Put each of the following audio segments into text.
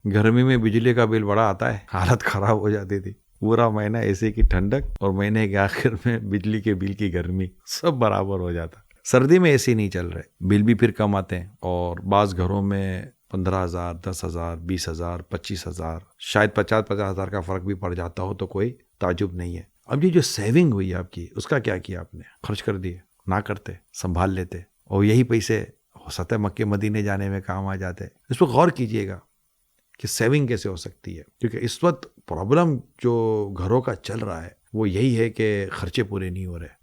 گرمی میں بجلی کا بل بڑا آتا ہے، حالت خراب ہو جاتی تھی، پورا مہینہ اے سی کی ٹھنڈک اور مہینے کے آخر میں بجلی کے بل کی گرمی، سب برابر ہو جاتا۔ سردی میں اے سی نہیں چل رہے، بل بھی پھر کم آتے ہیں، اور بعض گھروں میں 15,000 10,000 20,000 25,000 شاید 50,000 کا فرق بھی پڑ جاتا ہو تو کوئی تعجب نہیں ہے۔ اب یہ جو سیونگ ہوئی آپ کی، اس کا کیا کیا آپ نے؟ خرچ کر دیے؟ نہ کرتے، سنبھال لیتے، اور یہی پیسے ہو سکتا ہے مکے مدینے جانے میں کام آ جاتے۔ اس پہ غور کیجئے گا کہ سیونگ کیسے ہو سکتی ہے، کیونکہ اس وقت پرابلم جو گھروں کا چل رہا ہے وہ یہی ہے کہ خرچے پورے نہیں ہو رہے۔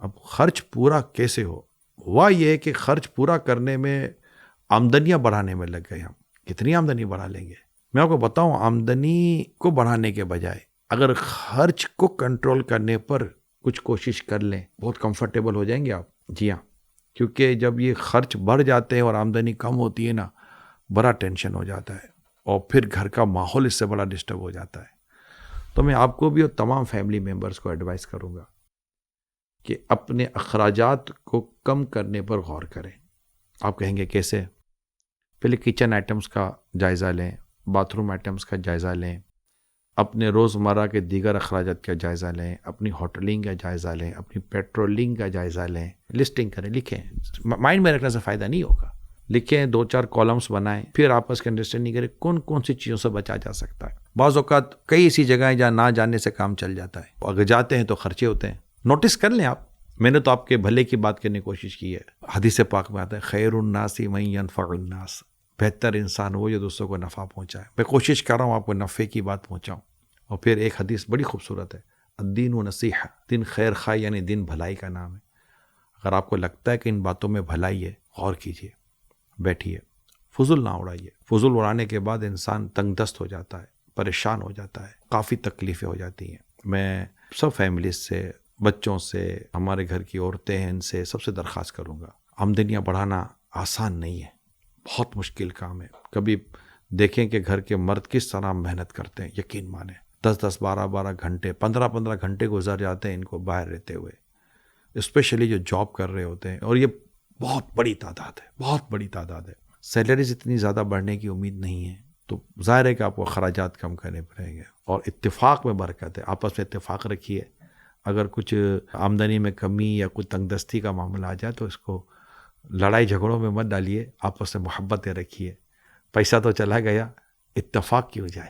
اب خرچ پورا کیسے ہوا یہ ہے کہ خرچ پورا کرنے میں آمدنیاں بڑھانے میں لگ گئے ہم۔ کتنی آمدنی بڑھا لیں گے؟ میں آپ کو بتاؤں، آمدنی کو بڑھانے کے بجائے اگر خرچ کو کنٹرول کرنے پر کچھ کوشش کر لیں، بہت کمفرٹیبل ہو جائیں گے آپ۔ جی ہاں، کیونکہ جب یہ خرچ بڑھ جاتے ہیں اور آمدنی کم ہوتی ہے نا، بڑا ٹینشن ہو جاتا ہے، اور پھر گھر کا ماحول اس سے بڑا ڈسٹرب ہو جاتا ہے۔ تو میں آپ کو بھی اور تمام فیملی ممبرس کو ایڈوائز کروں گا کہ اپنے اخراجات کو کم کرنے پر غور کریں۔ آپ کہیں گے کیسے؟ پہلے کچن آئٹمس کا جائزہ لیں، باتھ روم آئٹمس کا جائزہ لیں، اپنے روزمرہ کے دیگر اخراجات کا جائزہ لیں، اپنی ہوٹلنگ کا جائزہ لیں، اپنی پیٹرولنگ کا جائزہ لیں، لسٹنگ کریں، لکھیں۔ مائنڈ میں رکھنے سے فائدہ نہیں ہوگا، لکھیں، 2-4 کالمس بنائیں، پھر آپس کے انڈرسٹینڈنگ کریں کون کون سی چیزوں سے بچا جا سکتا ہے۔ بعض اوقات کئی ایسی جگہیں جہاں نہ جانے سے کام چل جاتا ہے، اگر جاتے ہیں تو خرچے ہوتے ہیں۔ نوٹس کر لیں آپ، میں نے تو آپ کے بھلے کی بات کرنے کی کوشش کی ہے۔ حدیث پاک میں آتا ہے خیر الناس من ینفع الناس، بہتر انسان وہ جو دوسروں کو نفع پہنچائے۔ میں کوشش کر رہا ہوں آپ کو نفع کی بات پہنچاؤں۔ اور پھر ایک حدیث بڑی خوبصورت ہے، الدین نصیحہ، دین خیر خواہ یعنی دین بھلائی کا نام ہے۔ اگر آپ کو لگتا ہے کہ ان باتوں میں بھلائی ہے، غور کیجیے، بیٹھیے، فضول نہ اڑائیے۔ فضول اڑانے کے بعد انسان تنگ دست ہو جاتا ہے، پریشان ہو جاتا ہے، کافی تکلیفیں ہو جاتی ہیں۔ میں سب فیملیز سے، بچوں سے، ہمارے گھر کی عورتیں ہیں، ان سے سب سے درخواست کروں گا، آمدنیاں بڑھانا آسان نہیں ہے، بہت مشکل کام ہے۔ کبھی دیکھیں کہ گھر کے مرد کس طرح محنت کرتے ہیں، یقین مانیں 10-10 12-12 گھنٹے 15-15 گھنٹے گزر جاتے ہیں ان کو باہر رہتے ہوئے، اسپیشلی جو جاب کر رہے ہوتے ہیں، اور یہ بہت بڑی تعداد ہے، بہت بڑی تعداد ہے۔ سیلریز اتنی زیادہ بڑھنے کی امید نہیں ہے، تو ظاہر ہے کہ آپ کو اخراجات کم کرنے پڑیں گے۔ اور اتفاق میں برکت ہے، آپس میں اتفاق رکھیے۔ اگر کچھ آمدنی میں کمی یا کچھ تنگ دستی کا معاملہ آ جائے تو اس کو لڑائی جھگڑوں میں مت ڈالیے، آپس میں محبتیں رکھیے۔ پیسہ تو چلا گیا، اتفاق کی ہو جائے۔